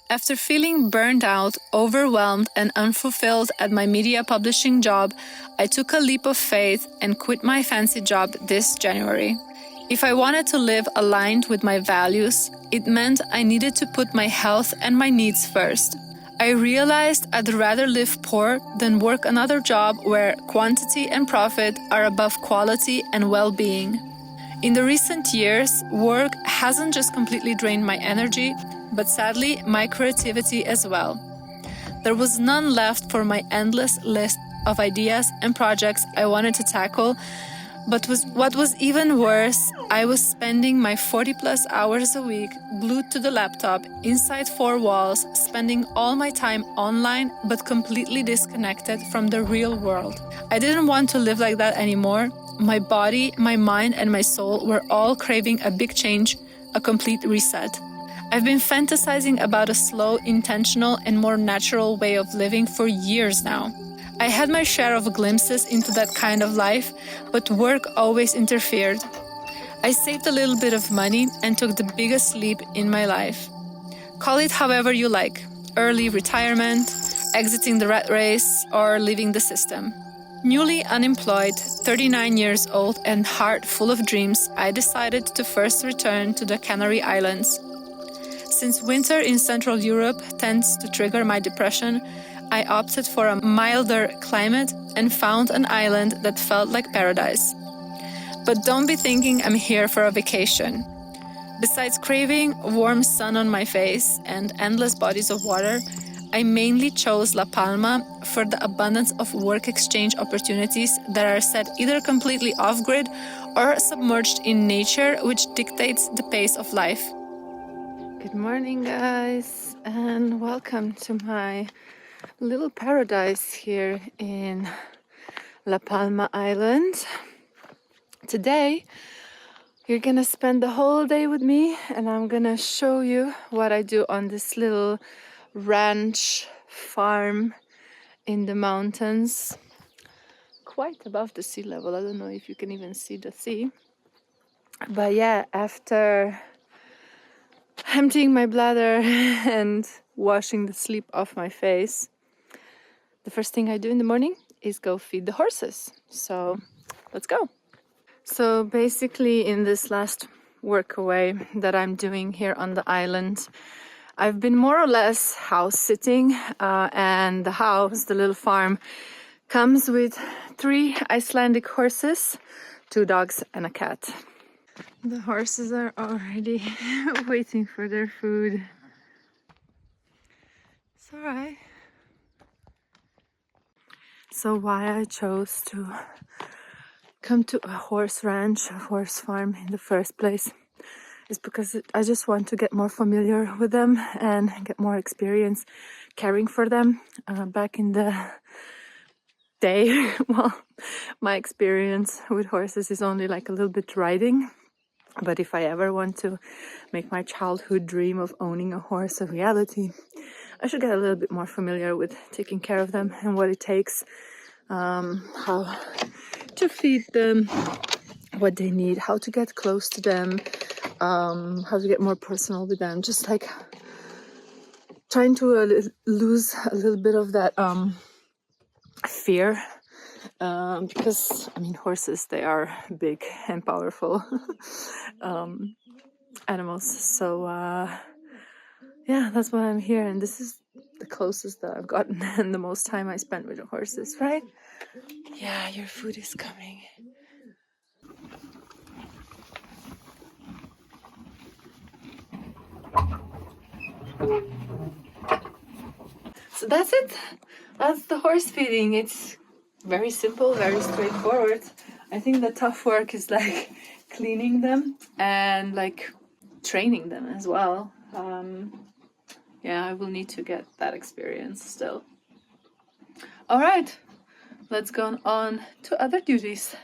After feeling burned out, overwhelmed, and unfulfilled at my media publishing job, I took a leap of faith and quit my fancy job this January. If I wanted to live aligned with my values, it meant I needed to put my health and my needs first. I realized I'd rather live poor than work another job where quantity and profit are above quality and well-being. In the recent years, work hasn't just completely drained my energy, but sadly, my creativity as well. There was none left for my endless list of ideas and projects I wanted to tackle, but what was even worse, I was spending my 40+ hours a week glued to the laptop inside four walls, spending all my time online but completely disconnected from the real world. I didn't want to live like that anymore. My body, my mind, and my soul were all craving a big change, a complete reset. I've been fantasizing about a slow, intentional, and more natural way of living for years now. I had my share of glimpses into that kind of life, but work always interfered. I saved a little bit of money and took the biggest leap in my life. Call it however you like: early retirement, exiting the rat race, or leaving the system. Newly unemployed, 39 years old, and heart full of dreams, I decided to first return to the Canary Islands. Since winter in Central Europe tends to trigger my depression, I opted for a milder climate and found an island that felt like paradise. But don't be thinking I'm here for a vacation. Besides craving warm sun on my face and endless bodies of water, I mainly chose La Palma for the abundance of work exchange opportunities that are set either completely off-grid or submerged in nature, which dictates the pace of life. Good morning, guys, and welcome to my little paradise here in La Palma Island. Today, you're gonna spend the whole day with me, and I'm gonna show you what I do on this little ranch farm in the mountains, quite above the sea level. I don't know if you can even see the sea. But yeah, after emptying my bladder and washing the sleep off my face, the first thing I do in the morning is go feed the horses. So let's go. So basically, in this last workaway that I'm doing here on the island, I've been more or less house sitting, and the house, the little farm, comes with 3 Icelandic horses, 2 dogs, and a cat. The horses are already waiting for their food. It's alright. So why I chose to come to a horse ranch, a horse farm in the first place, is because I just want to get more familiar with them and get more experience caring for them. Back in the day, well, my experience with horses is only like a little bit riding. But if I ever want to make my childhood dream of owning a horse a reality, I should get a little bit more familiar with taking care of them and what it takes, how to feed them, what they need, how to get close to them, how to get more personal with them, just like trying to lose a little bit of that fear, because I mean, horses, they are big and powerful animals. So yeah, that's why I'm here, and this is the closest that I've gotten and the most time I spent with the horses, right? Yeah, your food is coming. So that's it. That's the horse feeding. It's very simple, very straightforward. I think the tough work is like cleaning them and like training them as well. Yeah, I will need to get that experience still. All right, let's go on to other duties.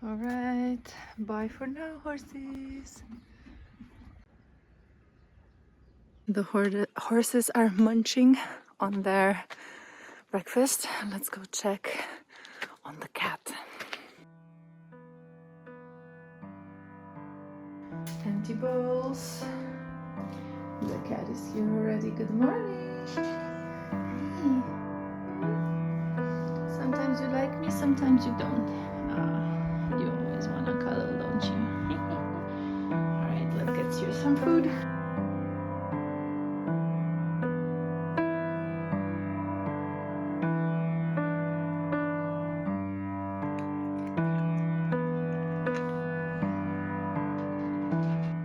All right, bye for now, horses. The horses are munching on their breakfast. Let's go check on the cat. Empty bowls, The cat is here already. Good morning. Hey. Sometimes you like me, sometimes you don't. You always want to cuddle, don't you? Alright, let's get you some food.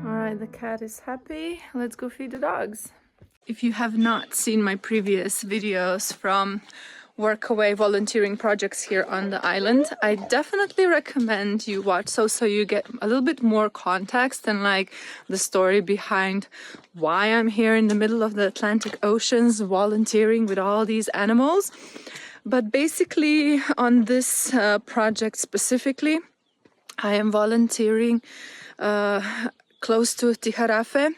Alright, the cat is happy. Let's go feed the dogs. If you have not seen my previous videos from Workaway volunteering projects here on the island, I definitely recommend you watch so you get a little bit more context and like the story behind why I'm here in the middle of the Atlantic Oceans volunteering with all these animals. But basically on this project specifically, I am volunteering close to Tijarafe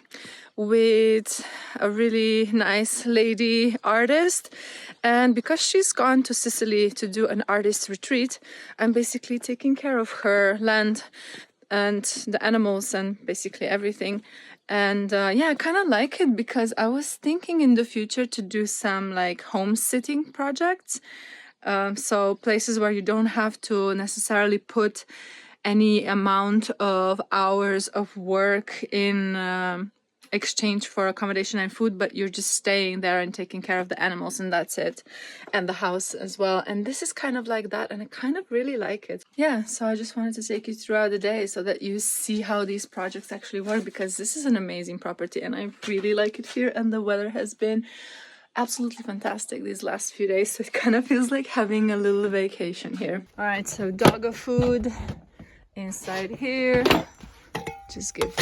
with a really nice lady artist, and because she's gone to Sicily to do an artist retreat, I'm basically taking care of her land and the animals and basically everything. And yeah, I kind of like it because I was thinking in the future to do some like home sitting projects, so places where you don't have to necessarily put any amount of hours of work in exchange for accommodation and food, but you're just staying there and taking care of the animals and that's it, and the house as well. And this is kind of like that, and I kind of really like it. Yeah, so I just wanted to take you throughout the day so that you see how these projects actually work, because this is an amazing property and I really like it here, and the weather has been absolutely fantastic these last few days, so it kind of feels like having a little vacation here. All right, so doggo food inside here. Just give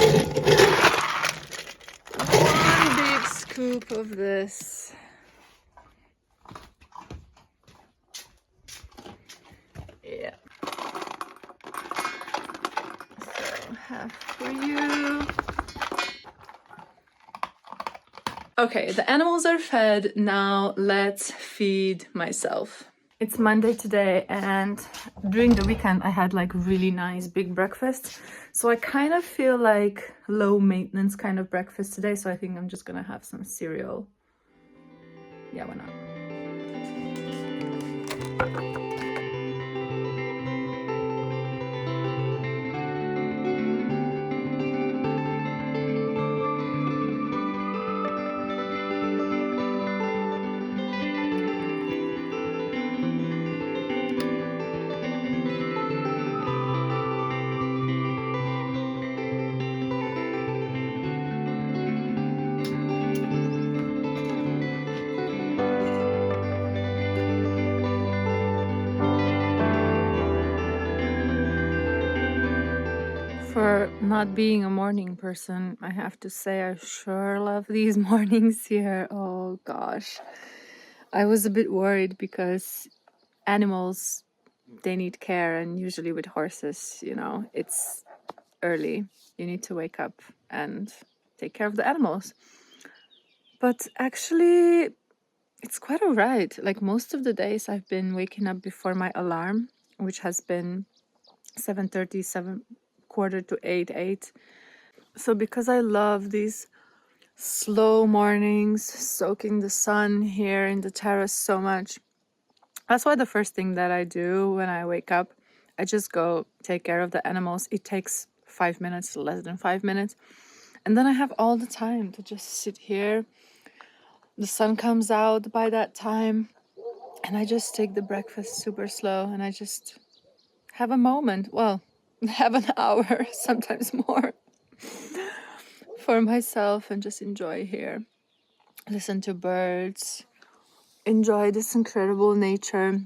one big scoop of this. Yeah. So half for you. Okay, the animals are fed. Now let's feed myself. It's Monday today, and during the weekend I had like really nice big breakfast, so I kind of feel like low maintenance kind of breakfast today, so I think I'm just gonna have some cereal. Yeah, why not? For not being a morning person, I have to say I sure love these mornings here. Oh gosh. I was a bit worried because animals, they need care, and usually with horses, you know, it's early. You need to wake up and take care of the animals. But actually, it's quite all right. Like most of the days I've been waking up before my alarm, which has been 7:30, 7, quarter to 8, 8. So because I love these slow mornings, soaking the sun here in the terrace so much, that's why the first thing that I do when I wake up, I just go take care of the animals. It takes 5 minutes, less than 5 minutes. And then I have all the time to just sit here. The sun comes out by that time, and I just take the breakfast super slow, and I just have a moment. Well, have an hour, sometimes more, for myself, and just enjoy here. Listen to birds, enjoy this incredible nature.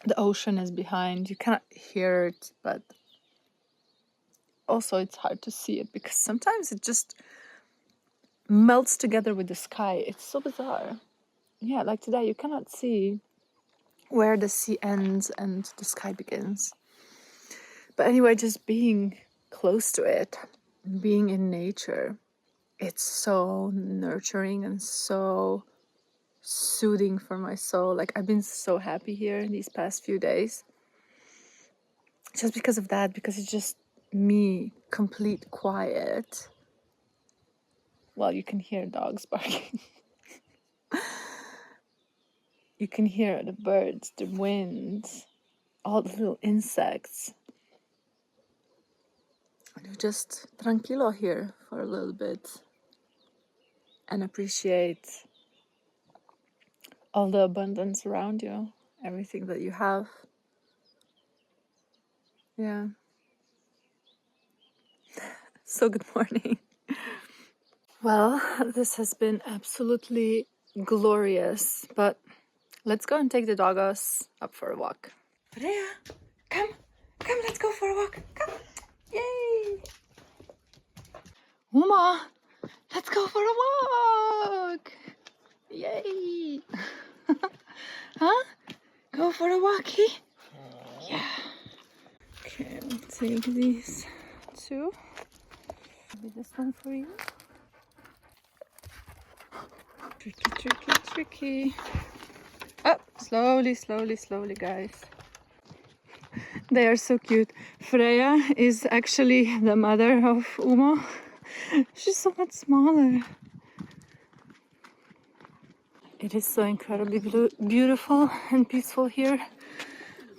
The ocean is behind. You cannot hear it, but also it's hard to see it because sometimes it just melts together with the sky. It's so bizarre. Yeah, like today you cannot see where the sea ends and the sky begins. But anyway, just being close to it, being in nature, it's so nurturing and so soothing for my soul. Like I've been so happy here in these past few days. Just because of that, because it's just me, complete quiet. well, you can hear dogs barking. You can hear the birds, the wind, all the little insects. And you just tranquilo here for a little bit and appreciate all the abundance around you, everything that you have. Yeah. So good morning. Well, this has been absolutely glorious, but let's go and take the doggos up for a walk. Freya, come, let's go for a walk. Come, yay! Uma, let's go for a walk. Yay! Huh? Go for a walkie? Yeah. Okay, I'll take these two. Maybe this one for you. Tricky. Up, slowly, guys. They are so cute. Freya is actually the mother of Uma. She's so much smaller. It is so incredibly beautiful and peaceful here.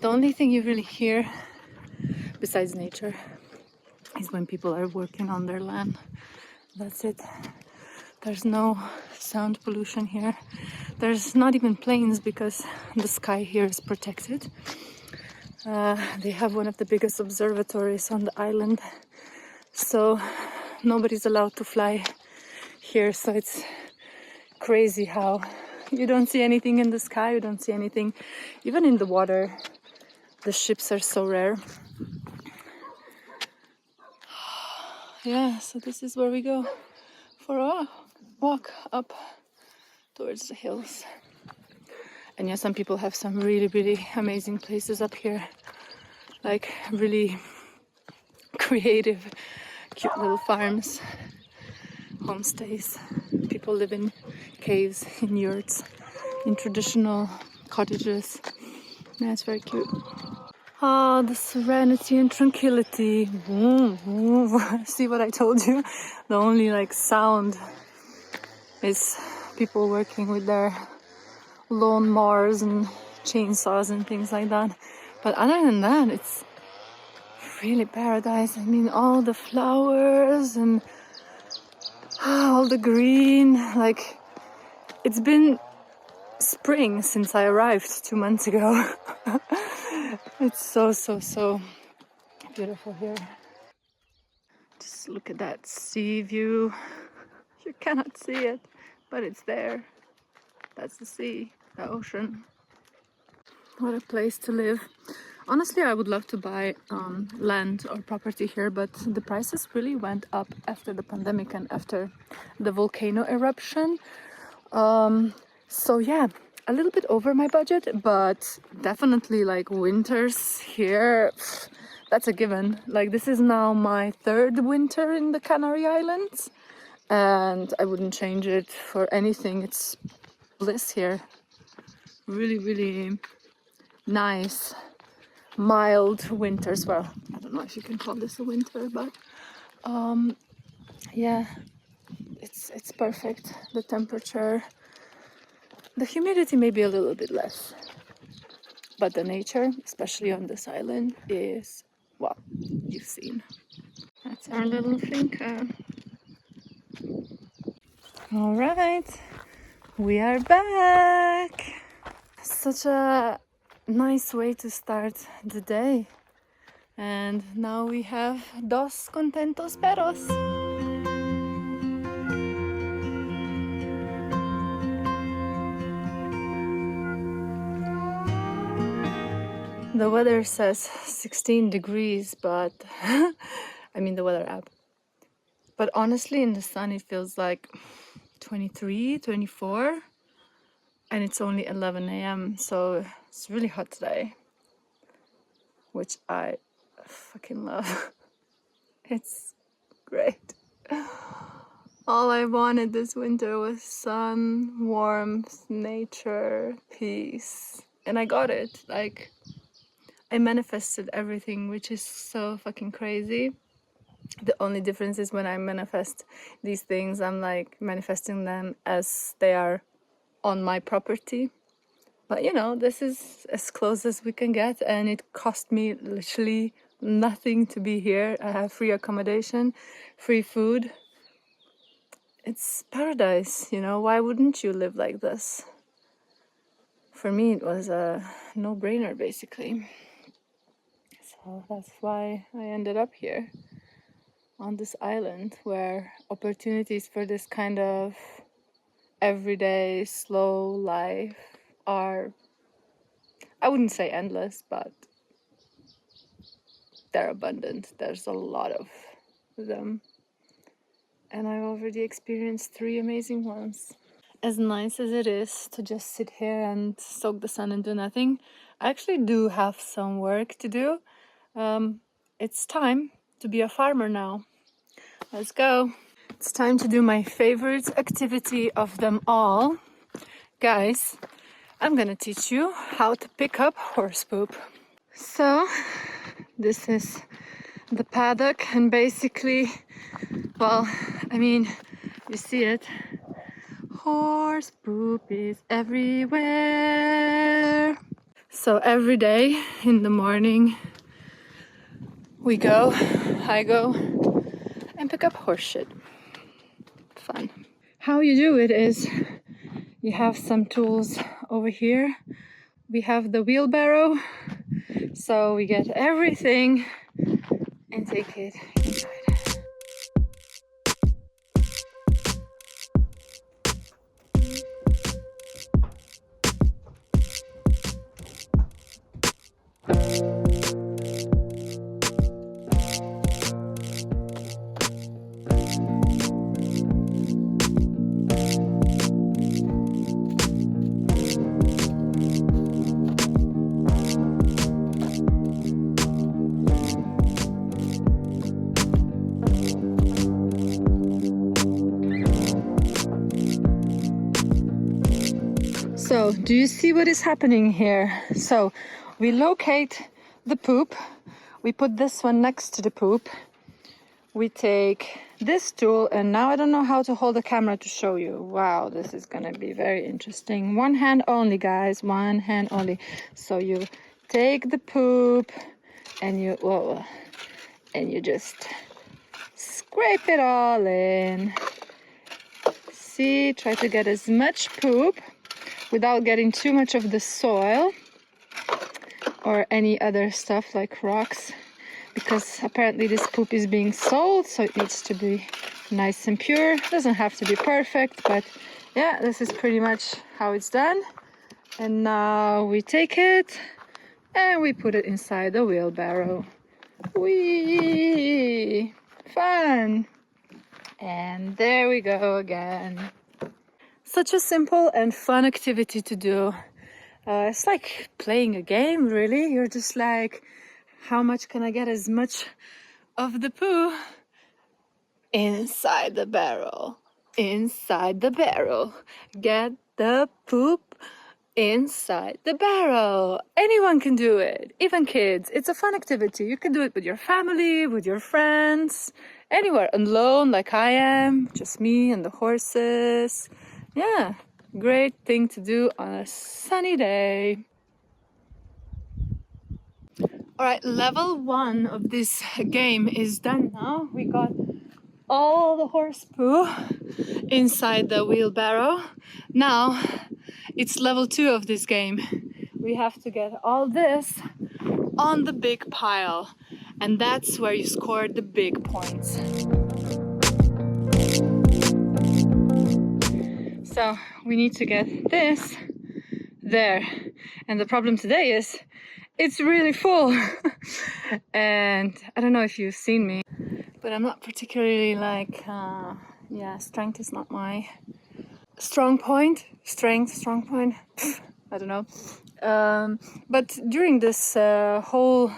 The only thing you really hear, besides nature, is when people are working on their land. That's it. There's no sound pollution here. There's not even planes because the sky here is protected. They have one of the biggest observatories on the island, so nobody's allowed to fly here. So it's crazy how you don't see anything in the sky, you don't see anything even in the water. The ships are so rare. Yeah, so this is where we go for a walk up towards the hills. And yeah, some people have some really amazing places up here, like really creative, cute little farms, homestays. People live in caves, in yurts, in traditional cottages. Yeah, it's very cute. Ah, the serenity and tranquility. See what I told you? The only like sound is people working with their lawnmowers and chainsaws and things like that. But other than that, it's really paradise. I mean, all the flowers and all the green. Like, it's been spring since I arrived 2 months ago. It's so beautiful here. Just look at that sea view. You cannot see it, but it's there. That's the sea, the ocean. What a place to live. Honestly, I would love to buy land or property here, but the prices really went up after the pandemic and after the volcano eruption. So yeah, a little bit over my budget, but definitely like winters here, that's a given. Like, this is now my 3rd winter in the Canary Islands, and I wouldn't change it for anything. It's bliss here. Really nice, mild winters. Well, I don't know if you can call this a winter, but yeah, it's perfect. The temperature, the humidity may be a little bit less, but the nature, especially on this island, is, well, you've seen. That's our little finca. All right, we are back. Such a nice way to start the day. And now we have dos contentos perros. The weather says 16 degrees, but I mean the weather app. But honestly, in the sun, it feels like 23, 24, and it's only 11 a.m. So it's really hot today, which I fucking love. It's great. All I wanted this winter was sun, warmth, nature, peace. And I got it. Like, I manifested everything, which is so fucking crazy. The only difference is when I manifest these things, I'm like manifesting them as they are on my property. But you know, this is as close as we can get, and it cost me literally nothing to be here. I have free accommodation, free food. It's paradise, you know, why wouldn't you live like this? For me, it was a no-brainer, basically. So that's why I ended up here on this island where opportunities for this kind of everyday, slow life are, I wouldn't say endless, but they're abundant. There's a lot of them. And I've already experienced 3 amazing ones. As nice as it is to just sit here and soak the sun and do nothing, I actually do have some work to do. It's time to be a farmer now. Let's go. It's time to do my favorite activity of them all. Guys, I'm gonna teach you how to pick up horse poop. So, this is the paddock, and basically, well, I mean, you see it. Horse poop is everywhere. So every day in the morning, I go and pick up horse shit. Fun. How you do it is you have some tools over here. We have the wheelbarrow, so we get everything and take it inside. So, do you see what is happening here? So, we locate the poop, we put this one next to the poop, we take this tool, and now I don't know how to hold the camera to show you. Wow, this is gonna be very interesting. One hand only, guys, one hand only. So you take the poop and you just scrape it all in. See, try to get as much poop without getting too much of the soil or any other stuff like rocks, because apparently this poop is being sold, so it needs to be nice and pure. Doesn't have to be perfect, but yeah, this is pretty much how it's done. And now we take it and we put it inside the wheelbarrow. Whee! Fun! And there we go again. Such a simple and fun activity to do. It's like playing a game, really. You're just like, how much can I get as much of the poo inside the barrel? Inside the barrel. Get the poop inside the barrel. Anyone can do it, even kids. It's a fun activity. You can do it with your family, with your friends, anywhere, alone like I am, just me and the horses. Yeah, great thing to do on a sunny day. All right, level 1 of this game is done now. We got all the horse poo inside the wheelbarrow. Now it's level 2 of this game. We have to get all this on the big pile, and that's where you score the big points. So we need to get this there, and the problem today is it's really full. And I don't know if you've seen me, but I'm not particularly like strength is not my strong point. I don't know. But during this whole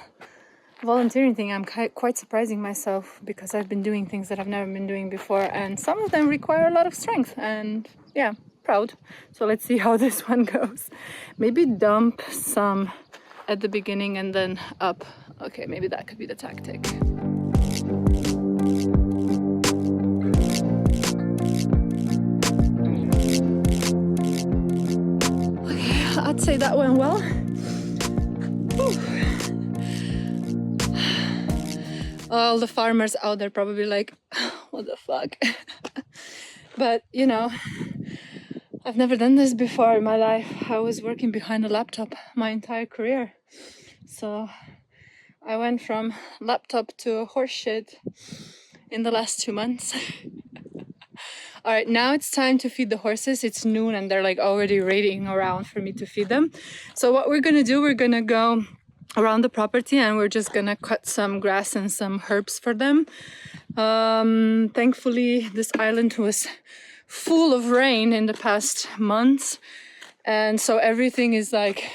volunteering thing, I'm quite surprising myself, because I've been doing things that I've never been doing before, and some of them require a lot of strength, and yeah, proud. So let's see how this one goes. Maybe dump some at the beginning and then up. Okay, maybe that could be the tactic. say that went well. Whew. All the farmers out there probably like, what the fuck? But you know, I've never done this before in my life. I was working behind a laptop my entire career. So I went from laptop to horse shit in the last 2 months. All right, now it's time to feed the horses. It's noon and they're like already waiting around for me to feed them. So what we're gonna do, we're gonna go around the property and we're just gonna cut some grass and some herbs for them. Thankfully, this island was full of rain in the past months. And so everything is like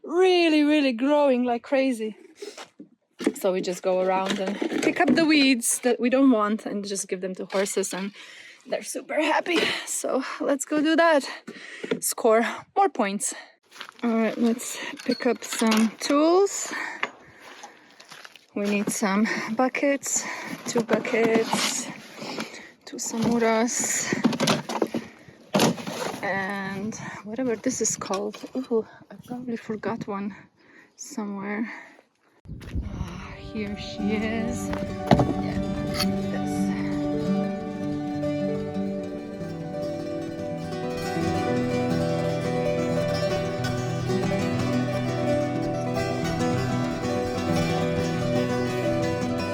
really growing like crazy. So we just go around and pick up the weeds that we don't want and just give them to horses, and they're super happy. So let's go do that. Score more points. All right, let's pick up some tools. We need some buckets, 2 buckets, 2 samuras, and whatever this is called. Ooh, I probably forgot one somewhere. Here she is. Yeah, this.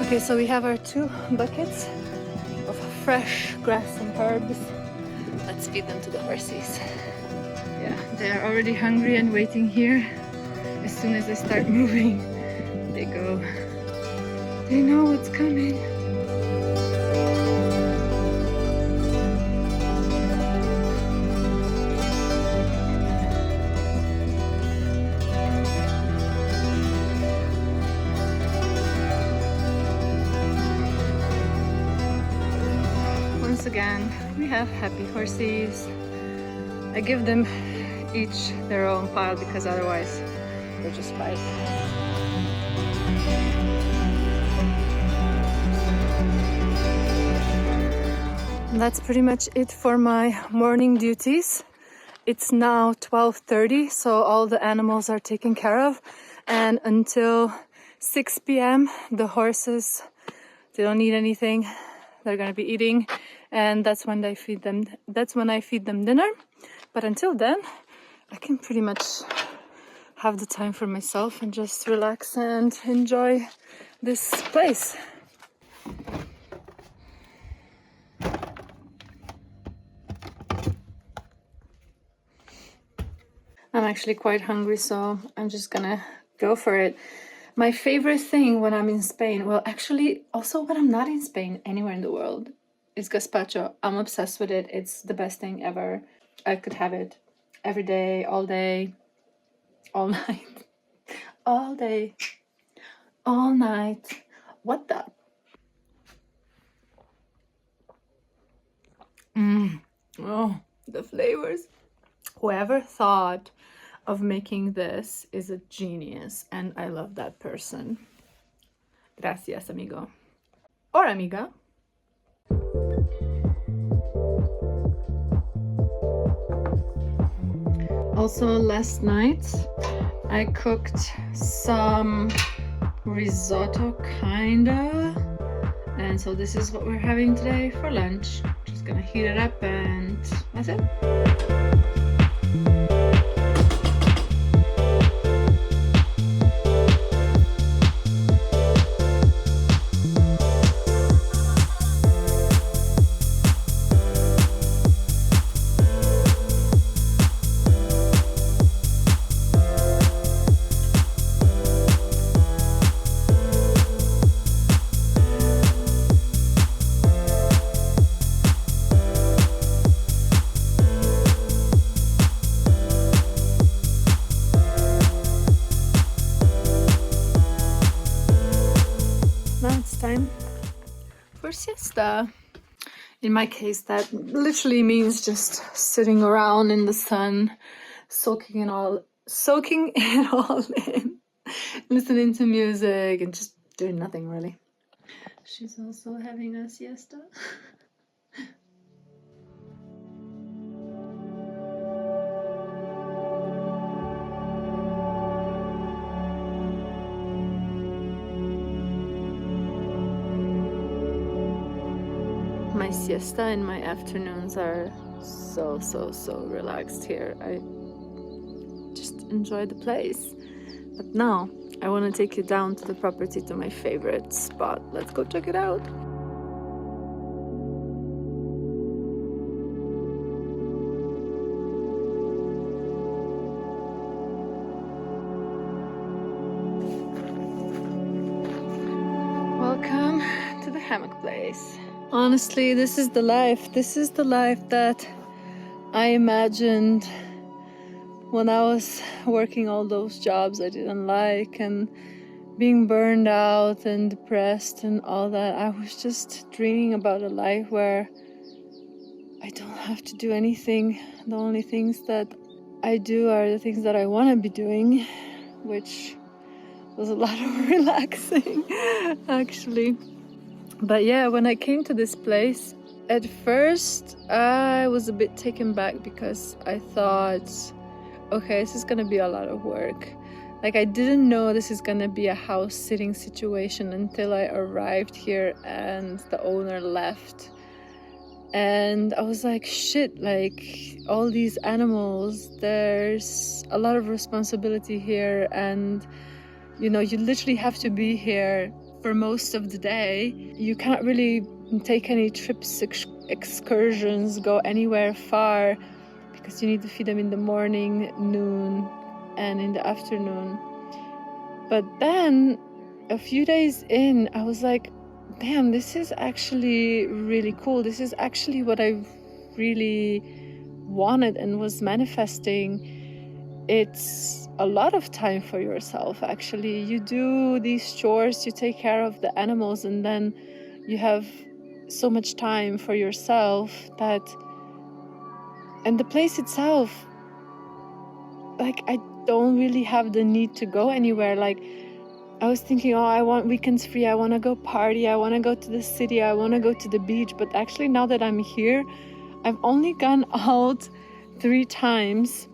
Okay, so we have our 2 buckets of fresh grass and herbs. Let's feed them to the horses. Yeah, they're already hungry and waiting here. As soon as I start moving, they go. They know what's coming. Once again, we have happy horses. I give them each their own pile because otherwise they'll just fight. That's pretty much it for my morning duties. It's now 12:30, so all the animals are taken care of, and until 6 p.m. the horses, they don't need anything. They're gonna be eating, and that's when I feed them dinner. But until then, I can pretty much have the time for myself and just relax and enjoy this place. I'm actually quite hungry, so I'm just gonna go for it. My favorite thing when I'm in Spain, well, actually, also when I'm not in Spain, anywhere in the world, is gazpacho. I'm obsessed with it. It's the best thing ever. I could have it every day, all night, all day, all night. What the? Oh, the flavors. Whoever thought of making this is a genius, and I love that person. Gracias, amigo. Or amiga. Also, last night I cooked some risotto, kinda. And so this is what we're having today for lunch. Just gonna heat it up and that's it. Now it's time for siesta. In my case, that literally means just sitting around in the sun, soaking it all in, listening to music and just doing nothing really. She's also having a siesta. my siesta and my afternoons are so relaxed here. I just enjoy the place. But now I want to take you down to the property, to my favorite spot. Let's go check it out. Welcome to the hammock place. Honestly, this is the life. This is the life that I imagined when I was working all those jobs I didn't like and being burned out and depressed and all that. I was just dreaming about a life where I don't have to do anything. The only things that I do are the things that I want to be doing, which was a lot of relaxing, actually. But yeah, when I came to this place, at first I was a bit taken back because I thought, okay, this is gonna be a lot of work. Like, I didn't know this is gonna be a house sitting situation until I arrived here and the owner left. And I was like, shit, like, all these animals, there's a lot of responsibility here, and you know, you literally have to be here for most of the day. You can't really take any trips, excursions, go anywhere far, because you need to feed them in the morning, noon, and in the afternoon. But then a few days in, I was like, damn, this is actually really cool. This is actually what I really wanted and was manifesting. It's a lot of time for yourself, actually. You do these chores, you take care of the animals, and then you have so much time for yourself that... And the place itself, like, I don't really have the need to go anywhere. Like, I was thinking, oh, I want weekends free, I want to go party, I want to go to the city, I want to go to the beach. But actually, now that I'm here, I've only gone out 3 times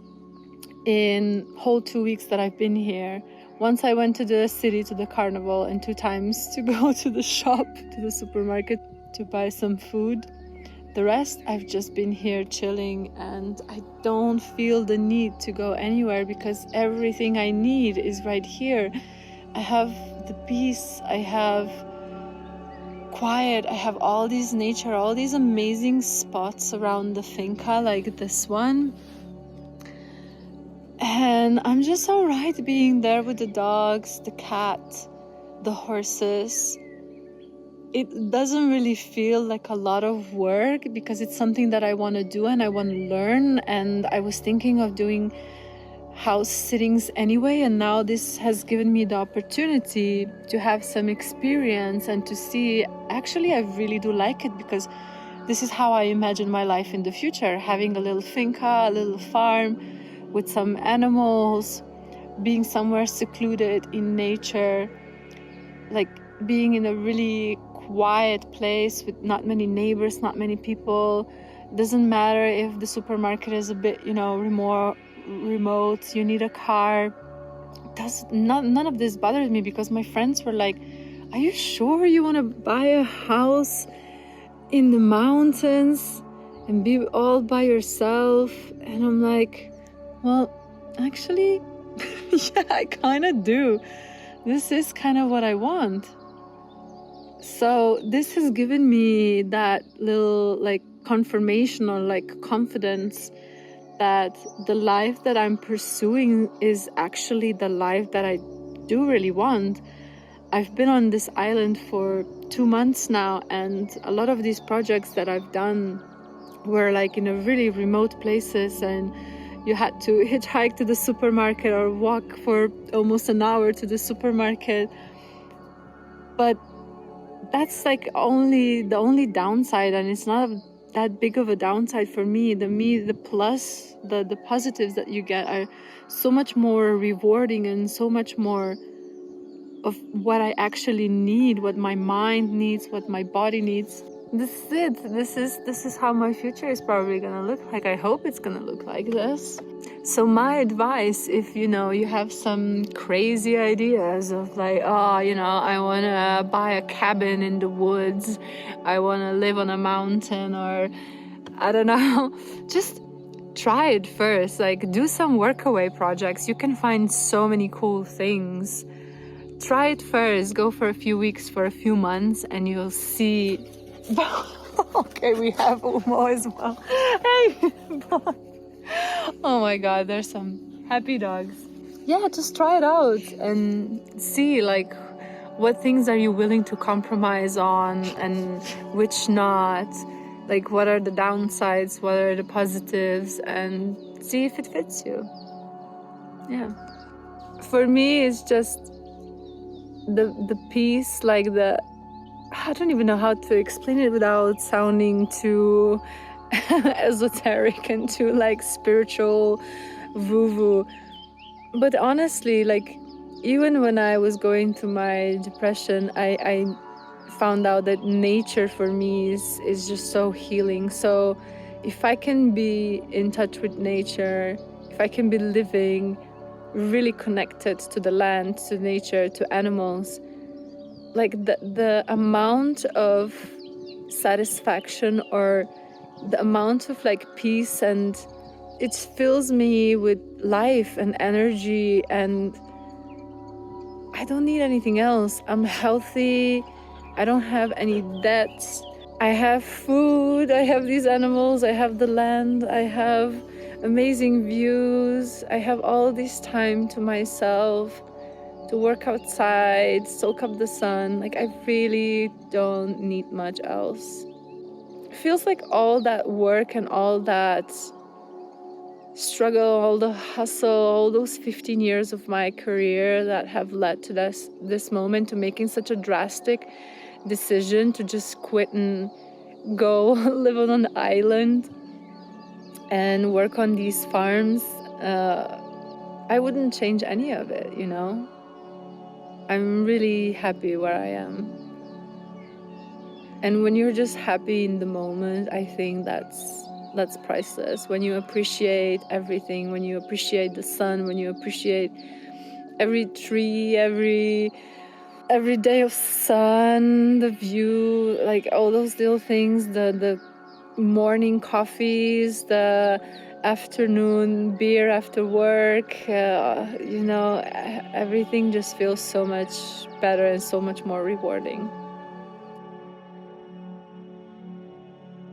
in whole 2 weeks that I've been here. Once I went to the city, to the carnival, and 2 times to go to the shop, to the supermarket, to buy some food. The rest, I've just been here chilling, and I don't feel the need to go anywhere because everything I need is right here. I have the peace, I have quiet, I have all these nature, all these amazing spots around the finca, like this one. And I'm just alright being there with the dogs, the cat, the horses. It doesn't really feel like a lot of work because it's something that I want to do and I want to learn. And I was thinking of doing house sittings anyway, and now this has given me the opportunity to have some experience and to see, actually, I really do like it, because this is how I imagine my life in the future, having a little finca, a little farm with some animals, being somewhere secluded in nature, like being in a really quiet place with not many neighbors, not many people. Doesn't matter if the supermarket is a bit, remote, you need a car. None of this bothers me, because my friends were like, are you sure you want to buy a house in the mountains and be all by yourself? And I'm like, well, actually, yeah, I kind of do. This is kind of what I want. So this has given me that little confirmation or confidence that the life that I'm pursuing is actually the life that I do really want. I've been on this island for 2 months now, and a lot of these projects that I've done were in a really remote places, and you had to hitchhike to the supermarket or walk for almost an hour to the supermarket. But that's the only downside, and it's not that big of a downside for me. The plus, the positives that you get are so much more rewarding and so much more of what I actually need, what my mind needs, what my body needs. this is it. This is how my future is probably gonna look like. I hope it's gonna look like this. So my advice, if you know you have some crazy ideas of like, oh, you know, I wanna buy a cabin in the woods, I wanna live on a mountain, or I don't know, just try it first. Like, do some workaway projects. You can find so many cool things. Try it first. Go for a few weeks, for a few months, and you'll see. Okay, we have Umo as well. Hey, oh my God, there's some happy dogs. Yeah, just try it out and see like what things are you willing to compromise on and which not. Like, what are the downsides, what are the positives, and see if it fits you. Yeah. For me, it's just the peace, like I don't even know how to explain it without sounding too esoteric and too like spiritual woo-woo. But honestly, like, even when I was going through my depression, I found out that nature for me is just so healing. So if I can be in touch with nature, if I can be living really connected to the land, to nature, to animals, like the amount of satisfaction or the amount of like peace, and it fills me with life and energy, and I don't need anything else. I'm healthy. I don't have any debts. I have food. I have these animals. I have the land. I have amazing views. I have all this time to myself to work outside, soak up the sun. Like, I really don't need much else. It feels like all that work and all that struggle, all the hustle, all those 15 years of my career that have led to this moment, to making such a drastic decision to just quit and go live on an island and work on these farms. I wouldn't change any of it, you know? I'm really happy where I am. And when you're just happy in the moment, I think that's priceless. When you appreciate everything, when you appreciate the sun, when you appreciate every tree, every day of sun, the view, like all those little things, the morning coffees, the afternoon beer after work, you know, everything just feels so much better and so much more rewarding.